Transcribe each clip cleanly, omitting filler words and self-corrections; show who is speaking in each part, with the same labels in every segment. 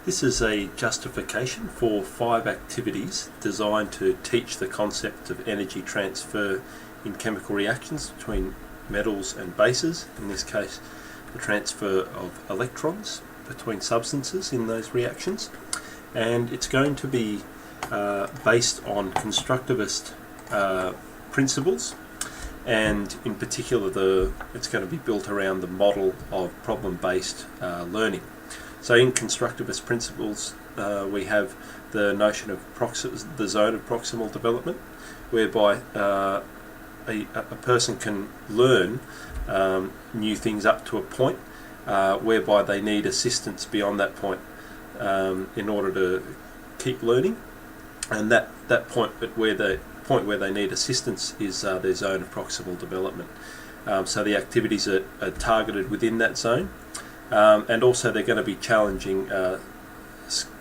Speaker 1: This is a justification for 5 activities designed to teach the concept of energy transfer in chemical reactions between metals and bases, in this case the transfer of electrons between substances in those reactions, and it's going to be based on constructivist principles, and in particular it's going to be built around the model of problem-based learning. So in constructivist principles we have the notion of the zone of proximal development, whereby a person can learn new things up to a point whereby they need assistance beyond that point in order to keep learning, and that point where they need assistance is their zone of proximal development. So the activities are targeted within that zone, and also they're going to be challenging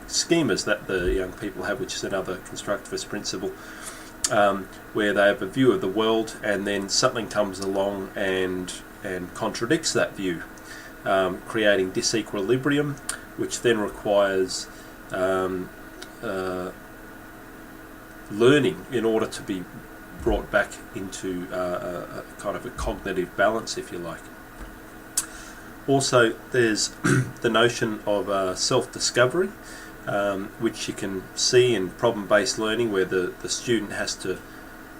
Speaker 1: schemas that the young people have, which is another constructivist principle, where they have a view of the world and then something comes along and contradicts that view, creating disequilibrium, which then requires learning in order to be brought back into a kind of a cognitive balance, if you like. Also, there's the notion of self-discovery, which you can see in problem-based learning, where the student has to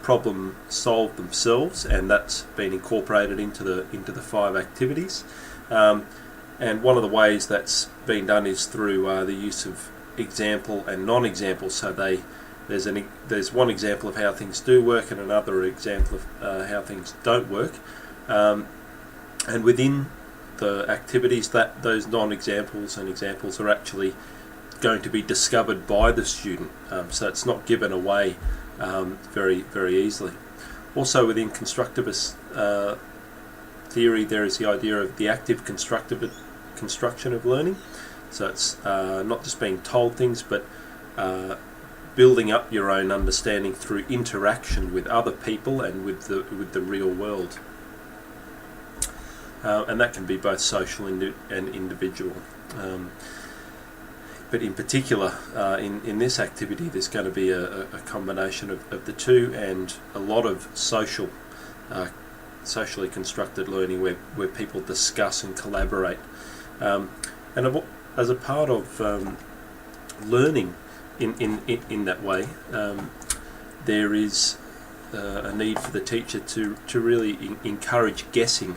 Speaker 1: problem solve themselves, and that's been incorporated into the 5 activities. And one of the ways that's been done is through the use of example and non-example. So there's one example of how things do work and another example of how things don't work, and within the activities, that those non-examples and examples are actually going to be discovered by the student, so it's not given away very easily. Also within constructivist theory, there is the idea of the active construction of learning. So it's not just being told things, but building up your own understanding through interaction with other people and with the real world. And that can be both social and individual. But in particular, in this activity, there's going to be a combination of the two, and a lot of socially constructed learning where people discuss and collaborate. And as a part of learning in that way, there is a need for the teacher to really encourage guessing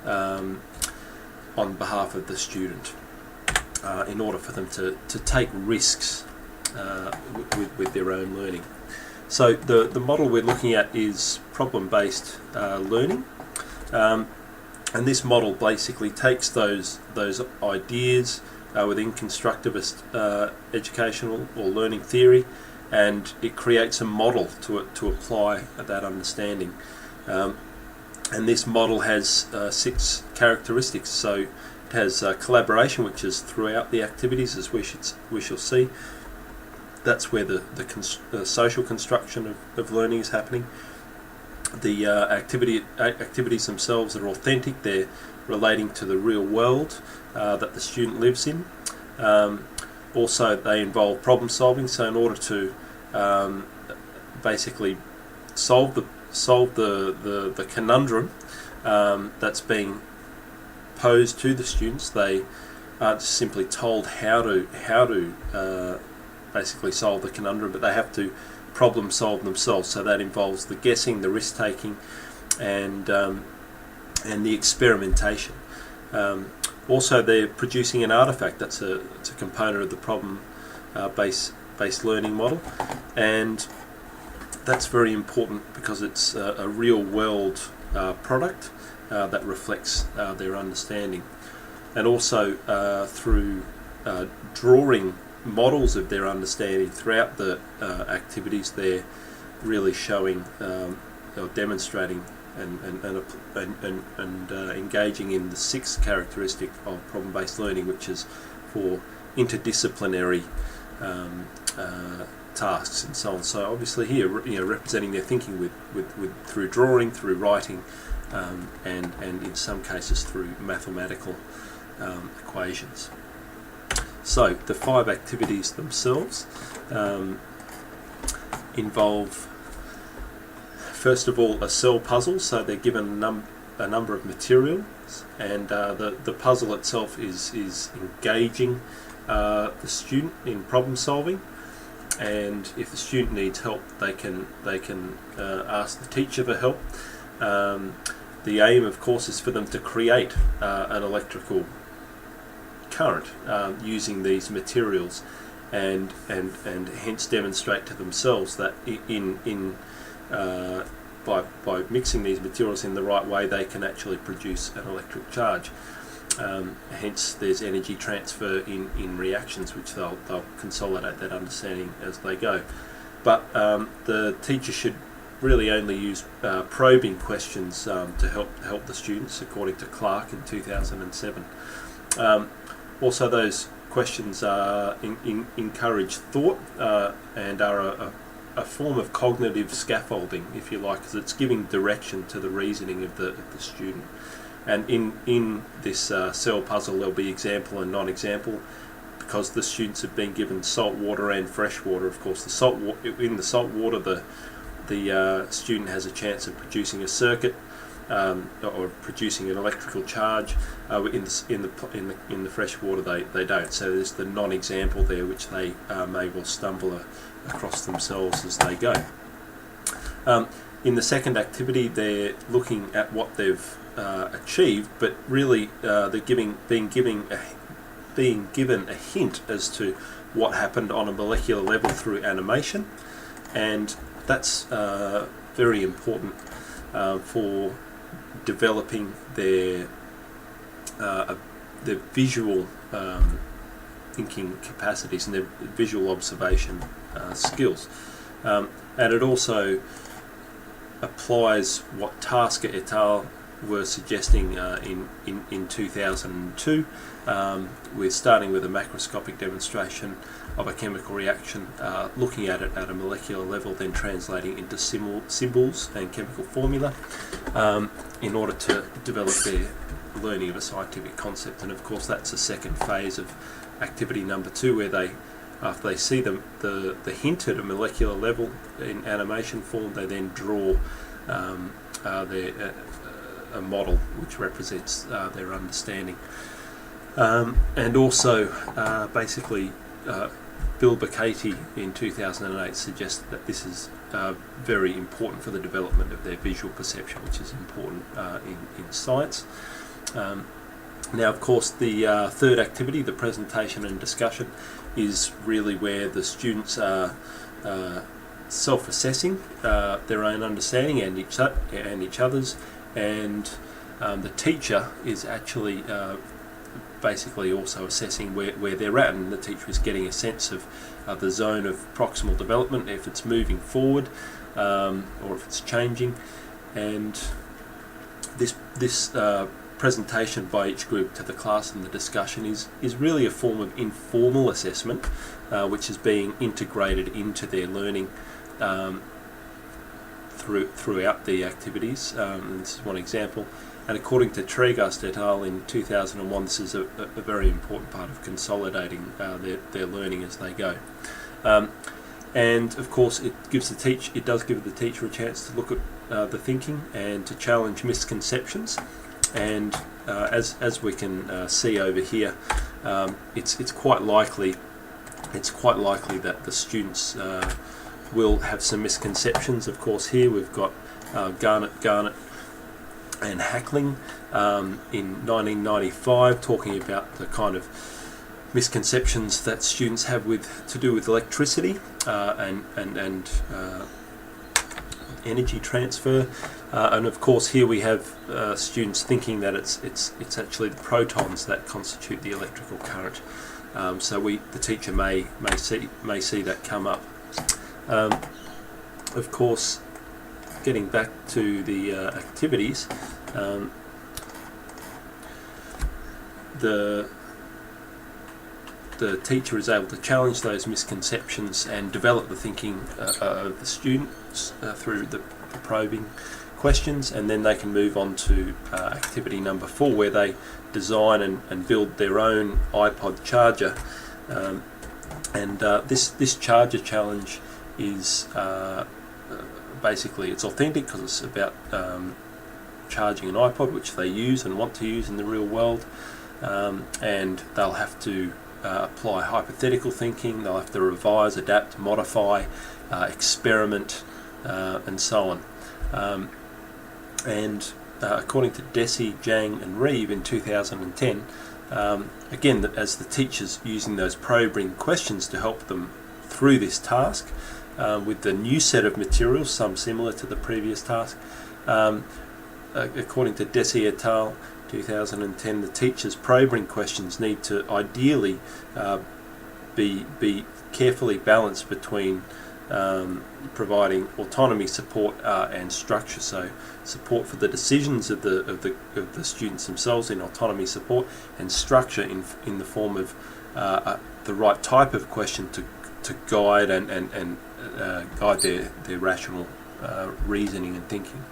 Speaker 1: on behalf of the student, in order for them to take risks with their own learning. So the model we're looking at is problem-based learning, and this model basically takes those ideas within constructivist educational or learning theory, and it creates a model to apply that understanding. And this model has 6 characteristics. So it has collaboration, which is throughout the activities, as we shall see. That's where the social construction of learning is happening. The activities themselves are authentic. They're relating to the real world that the student lives in. Also, they involve problem solving. So in order to basically solve the conundrum that's being posed to the students, they aren't just simply told how to basically solve the conundrum, but they have to problem solve themselves. So that involves the guessing, the risk taking, and the experimentation. Also, they're producing an artifact. It's a component of the problem based learning model, and that's very important because it's a real world product that reflects their understanding. And also through drawing models of their understanding throughout the activities, they're really showing or demonstrating and engaging in the 6th characteristic of problem-based learning, which is for interdisciplinary tasks and so on. So obviously here, representing their thinking with through drawing, through writing, and in some cases through mathematical equations. So the 5 activities themselves involve, first of all, a cell puzzle. So they're given a number of materials, and the puzzle itself is engaging the student in problem solving. And if the student needs help, they can ask the teacher for help. The aim, of course, is for them to create an electrical current using these materials, and hence demonstrate to themselves that by mixing these materials in the right way, they can actually produce an electric charge. Hence there's energy transfer in reactions, which they'll consolidate that understanding as they go. But the teacher should really only use probing questions to help the students, according to Clark in 2007. Also, those questions encourage thought and are a form of cognitive scaffolding, if you like, because it's giving direction to the reasoning of the student. And in this cell puzzle, there'll be example and non-example, because the students have been given salt water and fresh water. Of course, in the salt water, the student has a chance of producing a circuit or producing an electrical charge. In the fresh water, they don't. So there's the non-example there, which they may well stumble across themselves as they go. In the second activity, they're looking at what they've achieved, but really they're being given a hint as to what happened on a molecular level through animation, and that's very important for developing their visual thinking capacities and their visual observation skills. And it also applies what Tasker et al. Were suggesting in 2002, with starting with a macroscopic demonstration of a chemical reaction, looking at it at a molecular level, then translating into symbols and chemical formula in order to develop their learning of a scientific concept. And of course, that's the second phase of activity number 2, where they, after they see the hint at a molecular level in animation form, they then draw a model which represents their understanding. And also, basically, Bill Bacati in 2008 suggested that this is very important for the development of their visual perception, which is important in science. Now, of course, the third activity, the presentation and discussion, is really where the students are self-assessing their own understanding and each other's, and the teacher is actually basically also assessing where they're at, and the teacher is getting a sense of the zone of proximal development, if it's moving forward or if it's changing. And this presentation by each group to the class and the discussion is really a form of informal assessment, which is being integrated into their learning throughout the activities. This is one example. And according to Tregast et al. In 2001, this is a very important part of consolidating their learning as they go. And of course, it does give the teacher a chance to look at the thinking and to challenge misconceptions. And as we can see over here, it's quite likely that the students will have some misconceptions. Of course, here we've got Garnett and Hackling in 1995 talking about the kind of misconceptions that students have to do with electricity and energy transfer. And of course, here we have students thinking that it's actually the protons that constitute the electrical current. So the teacher may see that come up. Of course, getting back to the activities, the teacher is able to challenge those misconceptions and develop the thinking of the students through the probing questions, and then they can move on to activity number 4, where they design and build their own iPod charger This charger challenge is basically, it's authentic because it's about charging an iPod, which they use and want to use in the real world, and they'll have to apply hypothetical thinking, they'll have to revise, adapt, modify, experiment, and so on. According to Deci, Zhang and Reeve in 2010, again, as the teachers using those probing questions to help them through this task, with the new set of materials, some similar to the previous task, according to Deci et al. 2010, the teachers' probing questions need to ideally be carefully balanced between providing autonomy, support, and structure. So support for the decisions of the students themselves in autonomy, support, and structure in the form of the right type of question to guide and guide their rational reasoning and thinking.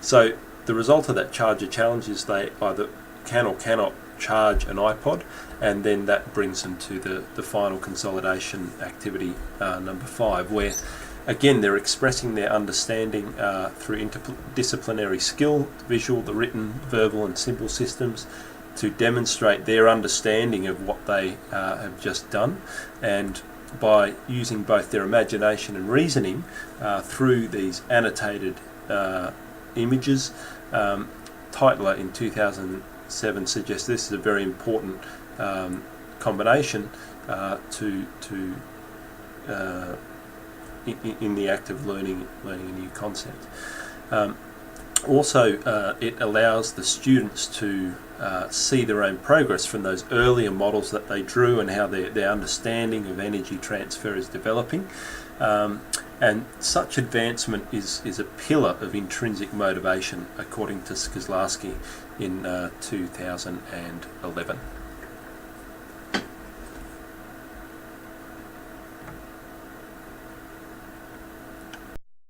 Speaker 1: So the result of that charger challenge is they either can or cannot charge an iPod, and then that brings them to the final consolidation activity, number 5, where again they're expressing their understanding through interdisciplinary skill, visual, the written, verbal and symbol systems, to demonstrate their understanding of what they have just done, and by using both their imagination and reasoning through these annotated images. Tytler in 2007 suggests this is a very important combination in the act of learning a new concept. Also, it allows the students to see their own progress from those earlier models that they drew and how their understanding of energy transfer is developing. And such advancement is a pillar of intrinsic motivation, according to Skrzlowski in 2011.